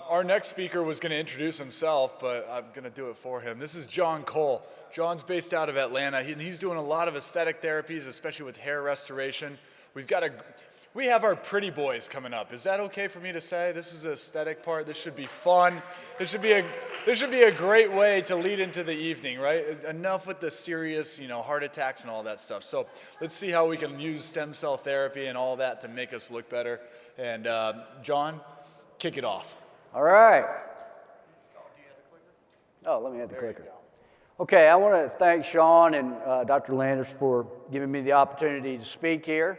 Our next speaker was going to introduce himself, but I'm going to do it for him. This is John Cole. John's based out of Atlanta, and he's doing a lot of aesthetic therapies, especially with hair restoration. We have our pretty boys coming up. Is that okay for me to say? This is the aesthetic part. This should be fun. This should be a great way to lead into the evening, right? Enough with the serious, heart attacks and all that stuff. So let's see how we can use stem cell therapy and all that to make us look better. And John, kick it off. All right. Oh, let me hit the clicker. Okay, I want to thank Sean and Dr. Landers for giving me the opportunity to speak here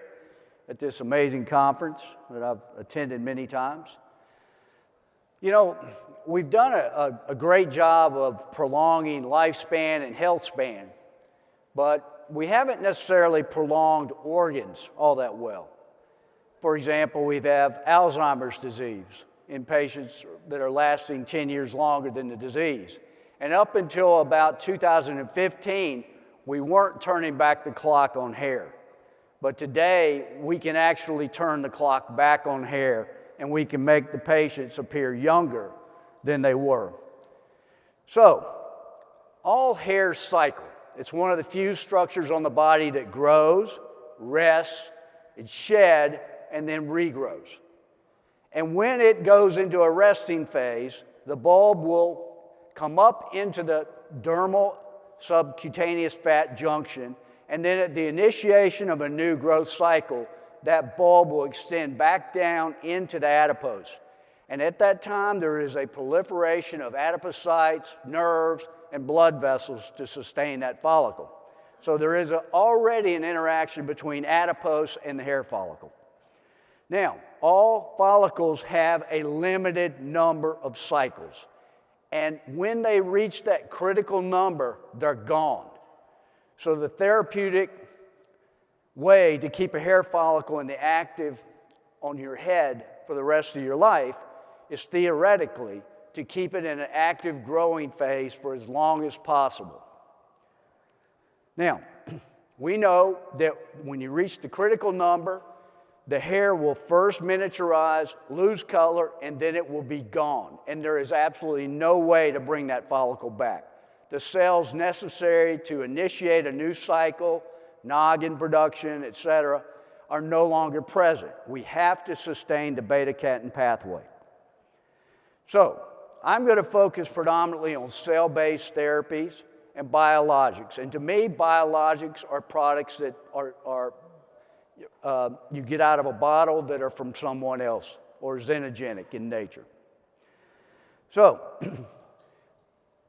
at this amazing conference that I've attended many times. We've done a great job of prolonging lifespan and health span, but we haven't necessarily prolonged organs all that well. For example, we have Alzheimer's disease in patients that are lasting 10 years longer than the disease. And up until about 2015, we weren't turning back the clock on hair. But today, we can actually turn the clock back on hair, and we can make the patients appear younger than they were. So, all hair cycle. It's one of the few structures on the body that grows, rests, it's shed, and then regrows. And when it goes into a resting phase, the bulb will come up into the dermal subcutaneous fat junction, and then at the initiation of a new growth cycle, that bulb will extend back down into the adipose. And at that time, there is a proliferation of adipocytes, nerves, and blood vessels to sustain that follicle. So there is already an interaction between adipose and the hair follicle. Now, all follicles have a limited number of cycles. And when they reach that critical number, they're gone. So the therapeutic way to keep a hair follicle in the active on your head for the rest of your life is theoretically to keep it in an active growing phase for as long as possible. Now, we know that when you reach the critical number, the hair will first miniaturize, lose color, and then it will be gone. And there is absolutely no way to bring that follicle back. The cells necessary to initiate a new cycle, noggin production, etc., are no longer present. We have to sustain the beta-catenin pathway. So, I'm going to focus predominantly on cell-based therapies and biologics. And to me, biologics are products that you get out of a bottle that are from someone else or xenogenic in nature. So,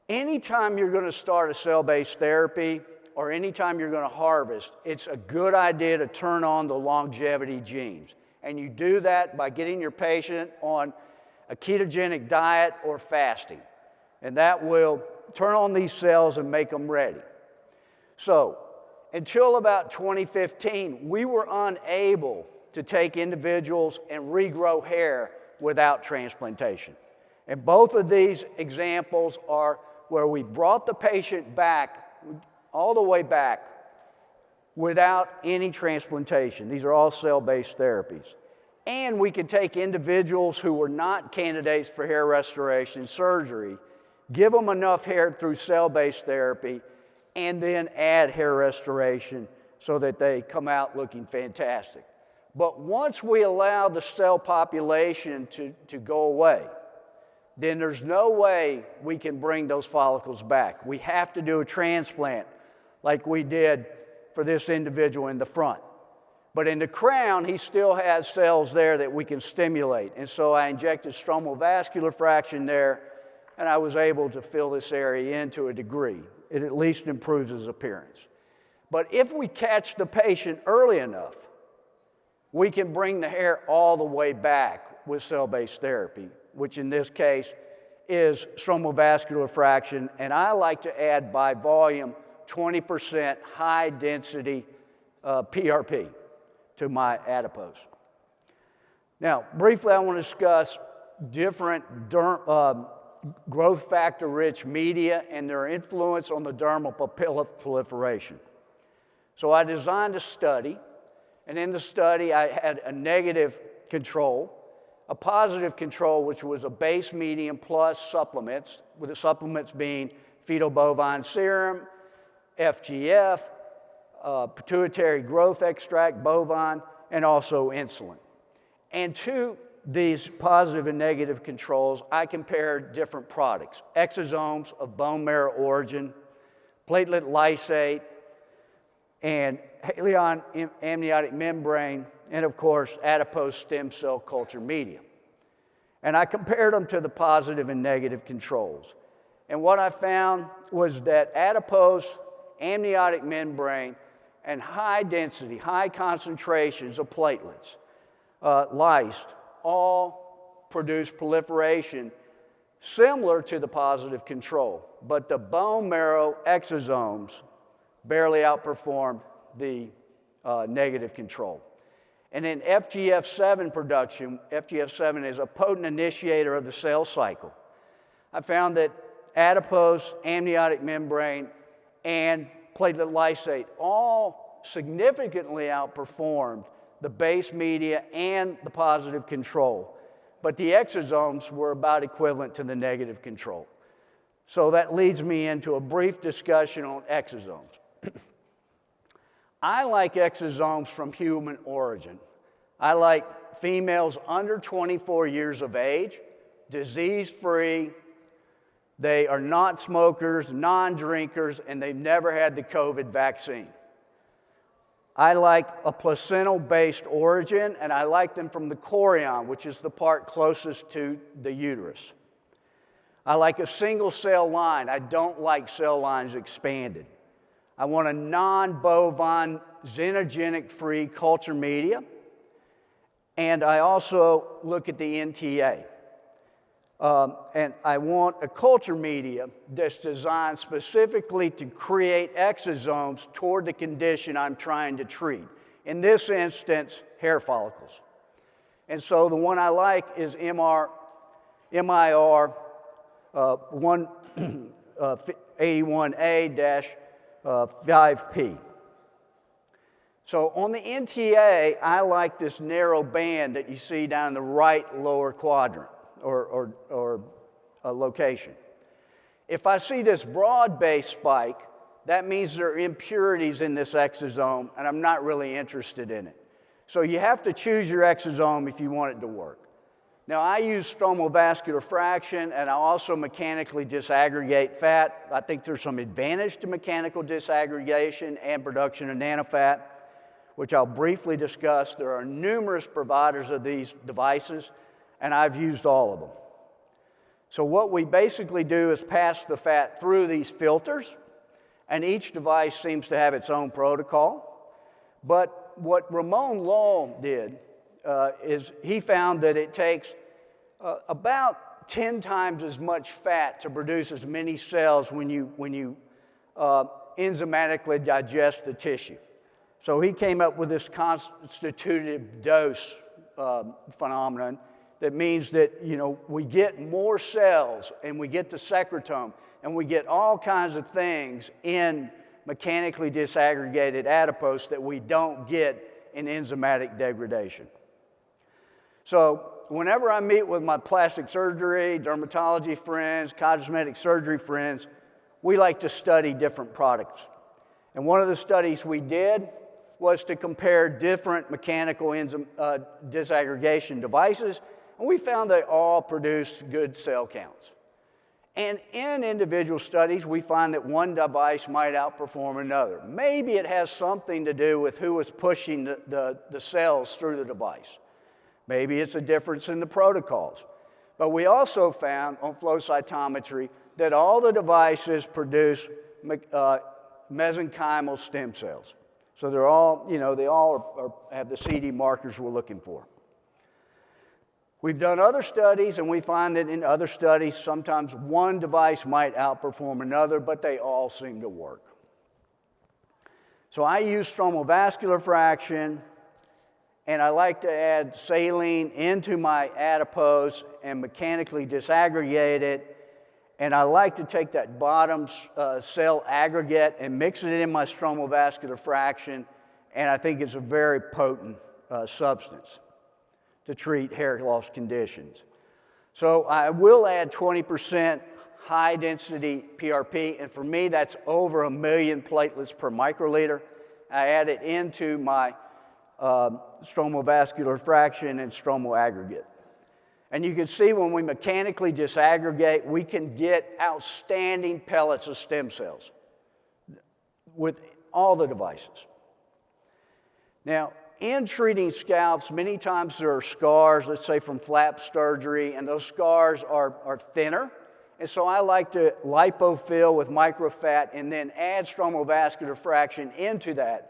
anytime you're going to start a cell-based therapy or anytime you're going to harvest, it's a good idea to turn on the longevity genes. And you do that by getting your patient on a ketogenic diet or fasting. And that will turn on these cells and make them ready. So, until about 2015, we were unable to take individuals and regrow hair without transplantation. And both of these examples are where we brought the patient back, all the way back, without any transplantation. These are all cell-based therapies. And we could take individuals who were not candidates for hair restoration surgery, give them enough hair through cell-based therapy, and then add hair restoration so that they come out looking fantastic. But once we allow the cell population to go away, then there's no way we can bring those follicles back. We have to do a transplant like we did for this individual in the front. But in the crown, he still has cells there that we can stimulate. And so I injected stromal vascular fraction there, and I was able to fill this area in to a degree. It at least improves his appearance. But if we catch the patient early enough, we can bring the hair all the way back with cell-based therapy, which in this case is stromal vascular fraction, and I like to add by volume 20% high-density PRP to my adipose. Now, briefly, I want to discuss different growth factor-rich media and their influence on the dermal papilla proliferation. So I designed a study, and in the study I had a negative control, a positive control, which was a base medium plus supplements, with the supplements being fetal bovine serum, FGF, pituitary growth extract, bovine, and also insulin. And to these positive and negative controls, I compared different products: exosomes of bone marrow origin, platelet lysate, and halon amniotic membrane, and of course, adipose stem cell culture media. And I compared them to the positive and negative controls. And what I found was that adipose, amniotic membrane, and high density, high concentrations of platelets, lysed, all produce proliferation similar to the positive control. But the bone marrow exosomes barely outperformed the negative control. And in FGF7 production, FGF7 is a potent initiator of the cell cycle. I found that adipose, amniotic membrane, and platelet lysate all significantly outperformed the base media and the positive control. But the exosomes were about equivalent to the negative control. So that leads me into a brief discussion on exosomes. I like exosomes from human origin. I like females under 24 years of age, disease-free. They are not smokers, non-drinkers, and they've never had the COVID vaccine. I like a placental-based origin, and I like them from the chorion, which is the part closest to the uterus. I like a single cell line. I don't like cell lines expanded. I want a non-bovine, xenogenic-free culture media. And I also look at the NTA. And I want a culture media that's designed specifically to create exosomes toward the condition I'm trying to treat. In this instance, hair follicles. And so the one I like is MIR 81A-5P. So on the NTA, I like this narrow band that you see down in the right lower quadrant or location. If I see this broad-based spike, that means there are impurities in this exosome, and I'm not really interested in it. So you have to choose your exosome if you want it to work. Now, I use stromal vascular fraction, and I also mechanically disaggregate fat. I think there's some advantage to mechanical disaggregation and production of nanofat, which I'll briefly discuss. There are numerous providers of these devices, and I've used all of them. So what we basically do is pass the fat through these filters, and each device seems to have its own protocol. But what Ramon Lowell did is he found that it takes about 10 times as much fat to produce as many cells when you enzymatically digest the tissue. So he came up with this constitutive dose phenomenon that means that, we get more cells and we get the secretome and we get all kinds of things in mechanically disaggregated adipose that we don't get in enzymatic degradation. So whenever I meet with my plastic surgery, dermatology friends, cosmetic surgery friends, we like to study different products. And one of the studies we did was to compare different mechanical disaggregation devices, and we found they all produced good cell counts. And in individual studies, we find that one device might outperform another. Maybe it has something to do with who was pushing the cells through the device. Maybe it's a difference in the protocols. But we also found on flow cytometry that all the devices produce mesenchymal stem cells. So they're all, they all have the CD markers we're looking for. We've done other studies, and we find that in other studies, sometimes one device might outperform another, but they all seem to work. So I use stromal vascular fraction, and I like to add saline into my adipose and mechanically disaggregate it. And I like to take that bottom cell aggregate and mix it in my stromal vascular fraction, and I think it's a very potent substance. to treat hair loss conditions. So I will add 20% high-density PRP, and for me, that's over 1 million platelets per microliter. I add it into my stromal vascular fraction and stromal aggregate. And you can see when we mechanically disaggregate, we can get outstanding pellets of stem cells with all the devices. Now, in treating scalps, many times there are scars, let's say from flap surgery, and those scars are thinner. And so I like to lipofill with microfat and then add stromal vascular fraction into that.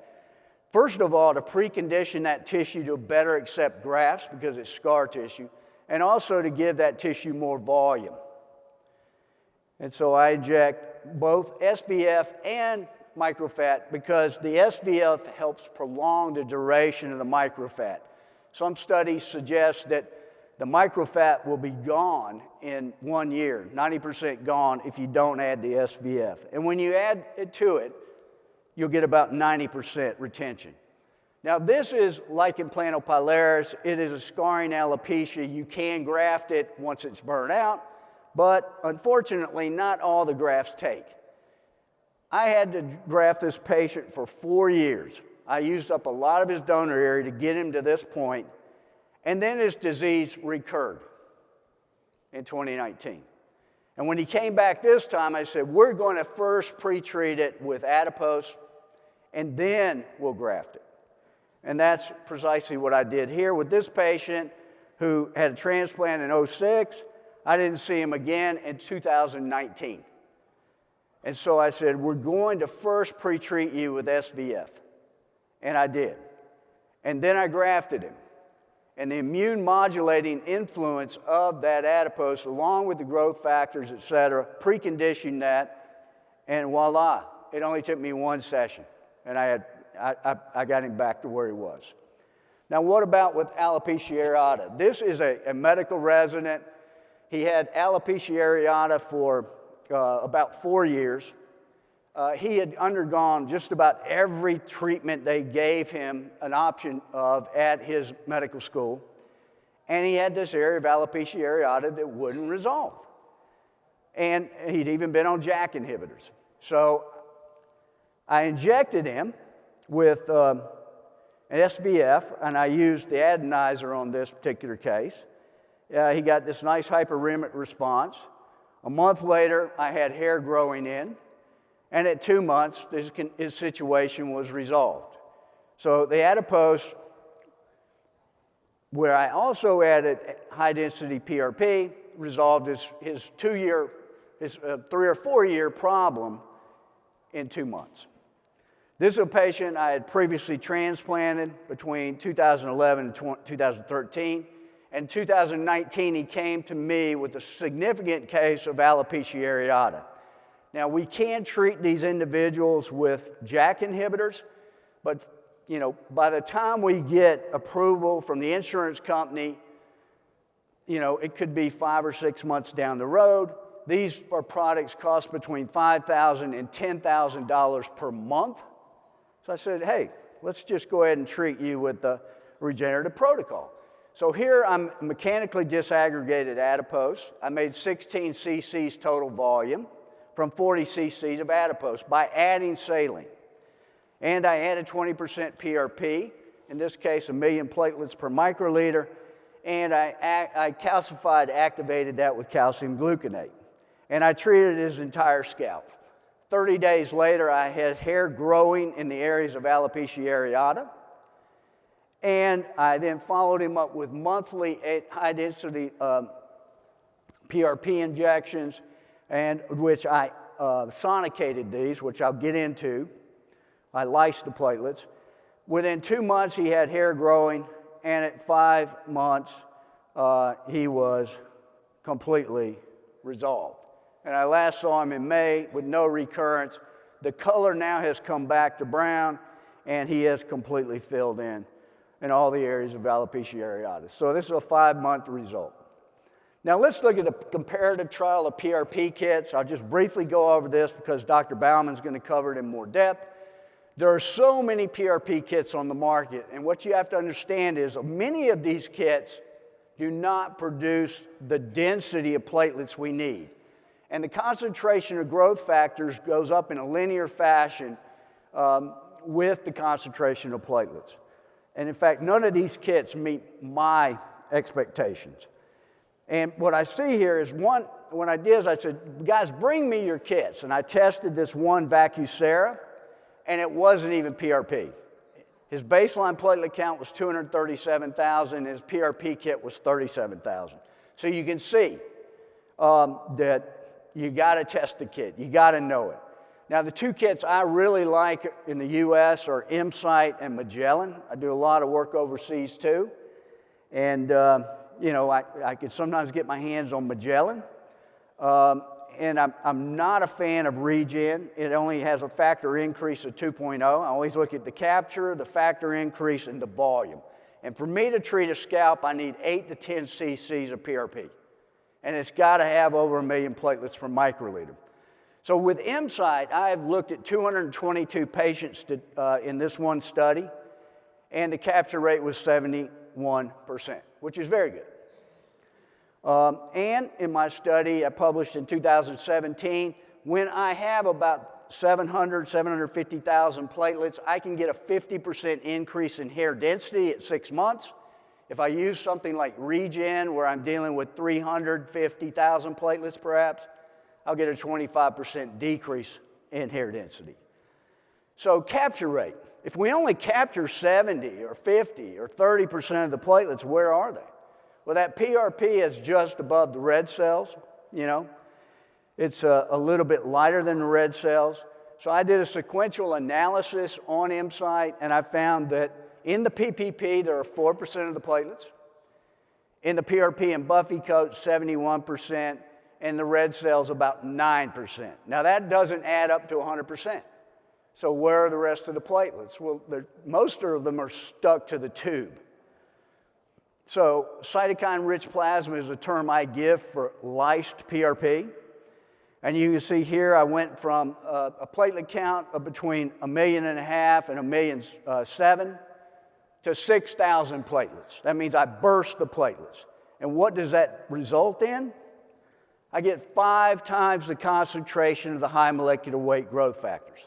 First of all, to precondition that tissue to better accept grafts because it's scar tissue, and also to give that tissue more volume. And so I inject both SVF and microfat because the SVF helps prolong the duration of the microfat. Some studies suggest that the microfat will be gone in 1 year, 90% gone if you don't add the SVF. And when you add it to it, you'll get about 90% retention. Now this is lichen planopilaris. It is a scarring alopecia. You can graft it once it's burnt out, but unfortunately not all the grafts take. I had to graft this patient for 4 years. I used up a lot of his donor area to get him to this point, and then his disease recurred in 2019. And when he came back this time, I said, we're going to first pre-treat it with adipose, and then we'll graft it. And that's precisely what I did here with this patient who had a transplant in 2006. I didn't see him again in 2019. And so I said, we're going to first pre-treat you with SVF. And I did. And then I grafted him. And the immune modulating influence of that adipose, along with the growth factors, et cetera, preconditioned that. And voila, it only took me 1 session. And I got him back to where he was. Now, what about with alopecia areata? This is a medical resident. He had alopecia areata for about 4 years. He had undergone just about every treatment they gave him an option of at his medical school. And he had this area of alopecia areata that wouldn't resolve. And he'd even been on JAK inhibitors. So I injected him with an SVF, and I used the adenizer on this particular case. He got this nice hyperemic response. A month later, I had hair growing in, and at 2 months, his situation was resolved. So the adipose, where I also added high-density PRP, resolved his 3 or 4 year problem in 2 months. This is a patient I had previously transplanted between 2011 and 2013. In 2019, he came to me with a significant case of alopecia areata. Now, we can treat these individuals with JAK inhibitors, but by the time we get approval from the insurance company, it could be 5 or 6 months down the road. These products cost between $5,000 and $10,000 per month. So I said, hey, let's just go ahead and treat you with the regenerative protocol. So here I'm mechanically disaggregated adipose. I made 16 cc's total volume from 40 cc's of adipose by adding saline. And I added 20% PRP, in this case 1 million platelets per microliter, and I calcified, activated that with calcium gluconate. And I treated his entire scalp. 30 days later, I had hair growing in the areas of alopecia areata. And I then followed him up with monthly high-density PRP injections, and which I sonicated these, which I'll get into. I lysed the platelets. Within 2 months, he had hair growing, and at 5 months, he was completely resolved. And I last saw him in May with no recurrence. The color now has come back to brown, and he has completely filled in all the areas of alopecia areata. So this is a 5-month result. Now let's look at a comparative trial of PRP kits. I'll just briefly go over this because Dr. Bauman's going to cover it in more depth. There are so many PRP kits on the market, and what you have to understand is many of these kits do not produce the density of platelets we need. And the concentration of growth factors goes up in a linear fashion with the concentration of platelets. And in fact, none of these kits meet my expectations. And what I see here is what I did is I said, guys, bring me your kits. And I tested this one Vacusera, and it wasn't even PRP. His baseline platelet count was 237,000. His PRP kit was 37,000. So you can see that you got to test the kit. You got to know it. Now, the two kits I really like in the U.S. are Insight and Magellan. I do a lot of work overseas, too. And, you know, I can sometimes get my hands on Magellan. And I'm not a fan of Regen. It only has a factor increase of 2.0. I always look at the capture, the factor increase, and the volume. And for me to treat a scalp, I need 8 to 10 cc's of PRP. And it's got to have over 1 million platelets per microliter. So with Insight, I have looked at 222 patients in this one study, and the capture rate was 71%, which is very good. And in my study I published in 2017, when I have about 750,000 platelets, I can get a 50% increase in hair density at 6 months. If I use something like Regen, where I'm dealing with 350,000 platelets perhaps, I'll get a 25% decrease in hair density. So capture rate, if we only capture 70 or 50 or 30% of the platelets, where are they? Well, that PRP is just above the red cells, you know. It's a little bit lighter than the red cells. So I did a sequential analysis on Insight, and I found that in the PPP, there are 4% of the platelets. In the PRP and Buffy coat, 71%, and the red cells about 9%. Now, that doesn't add up to 100%. So where are the rest of the platelets? Well, most of them are stuck to the tube. So cytokine-rich plasma is a term I give for lysed PRP. And you can see here I went from a platelet count of between 1.5 million and 1.7 million to 6,000 platelets. That means I burst the platelets. And what does that result in? I get 5 times the concentration of the high molecular weight growth factors.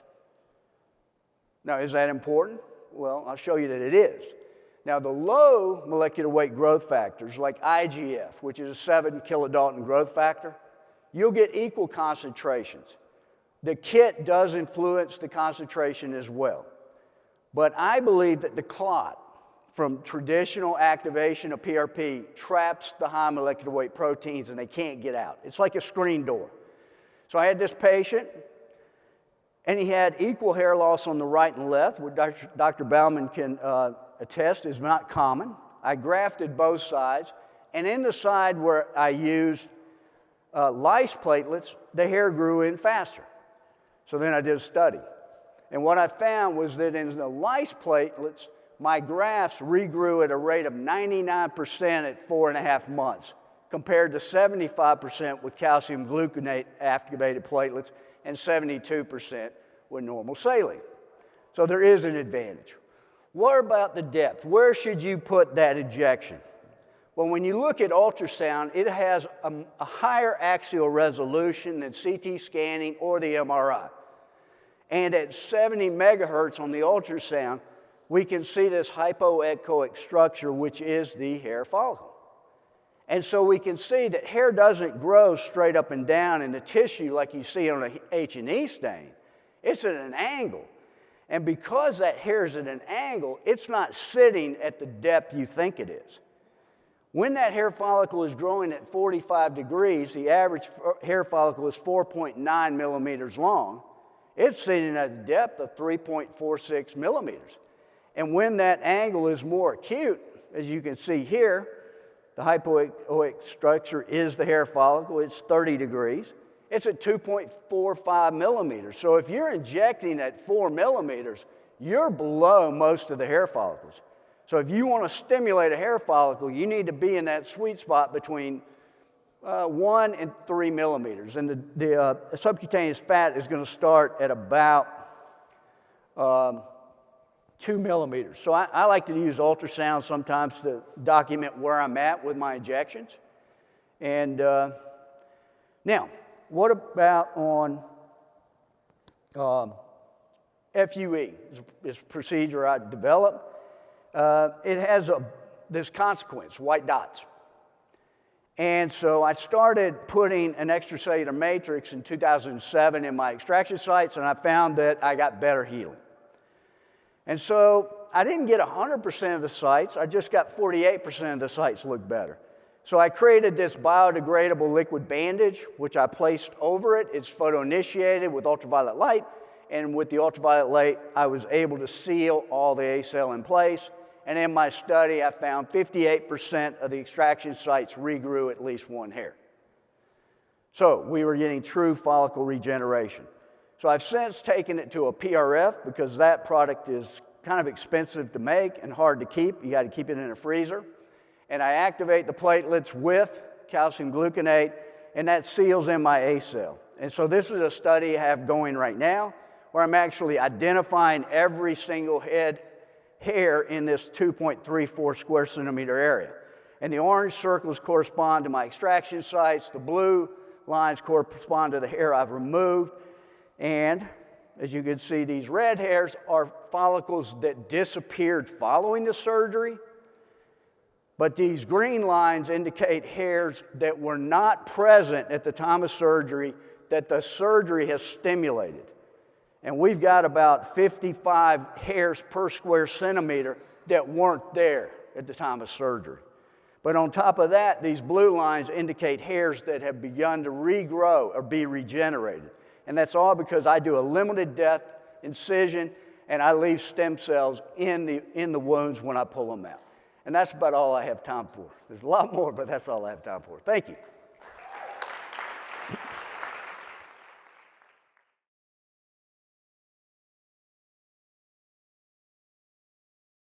Now, is that important? Well, I'll show you that it is. Now, the low molecular weight growth factors, like IGF, which is a 7 kilodalton growth factor, you'll get equal concentrations. The kit does influence the concentration as well. But I believe that the clot from traditional activation of PRP traps the high molecular weight proteins and they can't get out. It's like a screen door. So I had this patient, and he had equal hair loss on the right and left, which Dr. Bauman can attest is not common. I grafted both sides, and in the side where I used lysed platelets, the hair grew in faster. So then I did a study. And what I found was that in the lysed platelets, my grafts regrew at a rate of 99% at 4.5 months, compared to 75% with calcium gluconate activated platelets and 72% with normal saline. So there is an advantage. What about the depth? Where should you put that injection? Well, when you look at ultrasound, it has a higher axial resolution than CT scanning or the MRI. And at 70 megahertz on the ultrasound, we can see this hypoechoic structure, which is the hair follicle. And so we can see that hair doesn't grow straight up and down in the tissue like you see on an H&E stain. It's at an angle. And because that hair is at an angle, it's not sitting at the depth you think it is. When that hair follicle is growing at 45 degrees, the average hair follicle is 4.9 millimeters long. It's sitting at a depth of 3.46 millimeters. And when that angle is more acute, as you can see here, the hypoechoic structure is the hair follicle. It's 30 degrees. It's at 2.45 millimeters. So if you're injecting at 4 millimeters, you're below most of the hair follicles. So if you want to stimulate a hair follicle, you need to be in that sweet spot between 1 and 3 millimeters. And the subcutaneous fat is going to start at about 2 millimeters. So I like to use ultrasound sometimes to document where I'm at with my injections. And now, what about on FUE? This procedure I developed. It has this consequence, white dots. And so I started putting an extracellular matrix in 2007 in my extraction sites, and I found that I got better healing. And so I didn't get 100% of the sites, I just got 48% of the sites look better. So I created this biodegradable liquid bandage, which I placed over it. It's photoinitiated with ultraviolet light, and with the ultraviolet light, I was able to seal all the A cell in place. And in my study, I found 58% of the extraction sites regrew at least one hair. So we were getting true follicle regeneration. So I've since taken it to a PRF because that product is kind of expensive to make and hard to keep. You got to keep it in a freezer. And I activate the platelets with calcium gluconate, and that seals in my A cell. And so this is a study I have going right now where I'm actually identifying every single hair in this 2.34 square centimeter area. And the orange circles correspond to my extraction sites. The blue lines correspond to the hair I've removed. And as you can see, these red hairs are follicles that disappeared following the surgery. But these green lines indicate hairs that were not present at the time of surgery that the surgery has stimulated. And we've got about 55 hairs per square centimeter that weren't there at the time of surgery. But on top of that, these blue lines indicate hairs that have begun to regrow or be regenerated. And that's all because I do a limited depth incision and I leave stem cells in the wounds when I pull them out. And that's about all I have time for. There's a lot more, but that's all I have time for. Thank you.